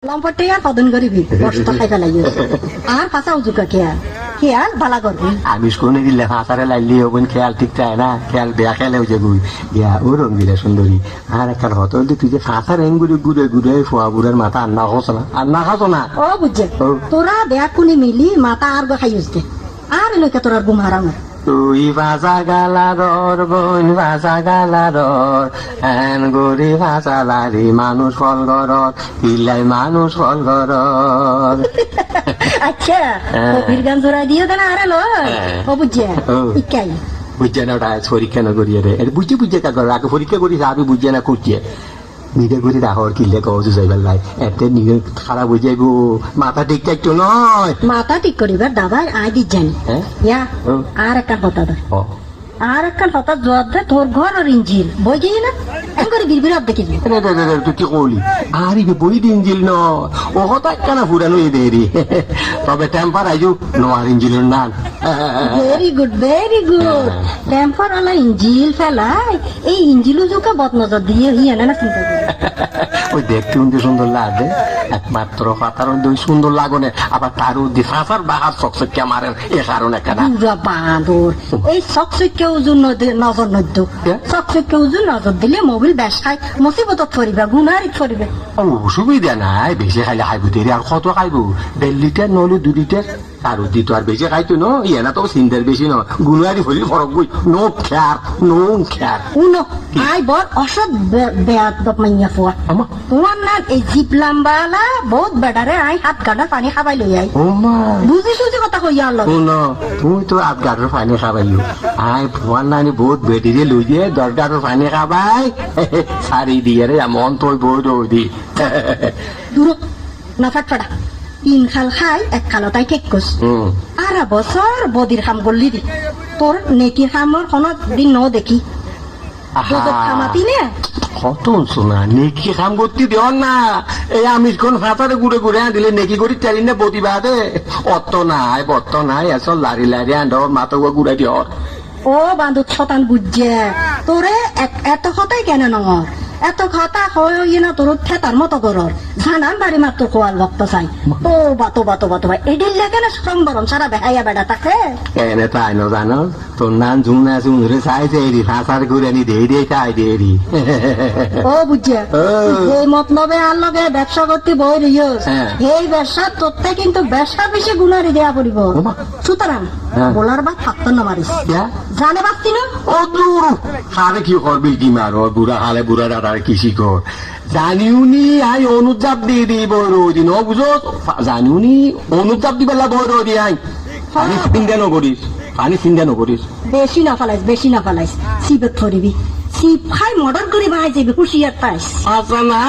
লম্পটে আর পদন করিবি বর্ষটা খাই ফেলাই আর পাশা উজুকা খেয়াল বালা করবি আমি শুনে দিলে হাঁসারে লাইলি ওগুন খেয়াল ঠিক চায় না খেয়াল বেয়া খেলে যে গুই গিয়া ও রঙ্গিলা সুন্দরী আর একটা হত তুই যে হাঁসার এঙ্গুরি ঘুরে ঘুরে ফোয়া বুড়ার মাথা আন্না খাস না আন্না খাস না ও বুঝছে তোরা বেয়া কুনি মিলি মাথা আর খাই উঠতে আর লইকা তোর ঘুম হারাম তুই ভাষা গালার বোন ভাষা গালার এন গরি ভাষা লারি মানুষ ফল ঘর পিলাই মানুষ ফল ঘর আচ্ছা কবির গান জোড়া দিয়ে দেনা আরে লো ও বুঝছে ইকাই বুঝছে না ওটা পরীক্ষা না করিয়ে রে বুঝছে বুঝছে কাজ করে আগে পরীক্ষা করিস আমি বুঝছে না করছে নিজে করে রাখর কিনলে কহজু যাইবার লাই এতে নিজে খারাপ হয়ে যাইব মাথা ঠিক থাকতো নয় মাথা ঠিক করিবার দাদা আই দি জানি ইয়া আর একটা কথা দা আর একটা কথা জবাব দে তোর ঘর আর ইঞ্জিল বই গিয়ে না এম করে বিড়বিড় দেখি তুই কি কলি আর বই ইঞ্জিল ন ও কথা কেন ফুরানো এ দেরি তবে টেম্পার আইজু নোয়ার ইঞ্জিলের নাম ভেরি গুড টেম্পার আলা ইঞ্জিল ফেলাই এই ইঞ্জিল জোকা বদনজর দিয়ে হিয়া না চিন্তা করে ওই দেখতে উনতে সুন্দর লাগে একমাত্র পাতার সুন্দর লাগনে আবার তার উদ্দি ফাঁসার বাহার চকচকে মারেন এ কারণে কেন বাঁদর এই চকচকে ওজন নজর নদ্য চকচকে ওজন নজর দিলে মোবিল বেশ খাই মুসিবতত ফরিবা গুনারিত ফরিবে অসুবিধা নাই বেশি খাইলে খাইব দেরি আর কত খাইব 1.5 লিটার নইলে 2 লিটার আর উদ্দি তো আর বেশি খাইতো ন ইয়ে না তো চিন্তার বেশি ন গুনারি ফরি ফরক বই নো খেয়ার উনো আই বর অসৎ বেয়াত মাইয়া ফুয়া তোমার না এই জিপ লাম্বালা বহুত বেটারে আই হাত গাডা পানি খাবাই লই আই বুঝি সুজি কথা কইয়া আল্লাহ তুই তো হাত গাডার পানি খাবাইলো আই ফুয়ার নানি বহুত বেটিরে লই দিয়ে 10 গাডার পানি খাবাই সারি দিয়ে রে মন তোর বহুত দি দূর না ফাটফাটা 3 খাল খাই 1 খালো তাই ঠিক কস আর বছর বদির কাম করলি দি তোর নেকির কামর কোনো দিন ন দেখি খামাতি নে কত শোনা নেকি কাম করতে দেওয়ার না এই আমি কোন ফাতারে ঘুরে ঘুরে দিলে নেকি করি চারি না প্রতিবাদে অত নাই আসল লারি আন্ড মাথা ঘুরে দিওর ও বান্ধব শতান বুঝছে তোরে এত কথাই কেন নঙর এত কথা হয় না তোর খেতার মতো করর জানান বাড়ি মাত্র কোয়াল ভক্ত চাই ও বাতো ভাই এডিল লাগে না সম্বরণ সারা বেহাইয়া বেড়া থাকে এনে তাই ন জানো তোর নাম ঝুমরে চাইছে এরি ফাঁসার ঘুরে নি দিয়ে চাই দেরি ও বুঝছে এই মতলবে আর লগে ব্যবসা করতে বই রইস এই ব্যবসা তোরতে কিন্তু ব্যবসা বেশি গুণারি দেয়া পড়িব সুতরাং বলার বাদ থাকতো না মারিস জানে পাচ্ছি না ও দূর সারে কি করবি কি মারো বুড়া হালে বুড়া দাদার কৃষি কর জানিউনি আই অনুতাপ দিয়ে দিই বই রোদি ন বুঝো জানিউনি অনুতাপ দি বেলা বই রোদি আই পানি চিন্তা নকরিস বেশি না ফালাইস সিবেত ধরিবি সিপ খাই মর্ডার করে বাহাই যাবি হুশিয়ার পাইস আচ্ছা না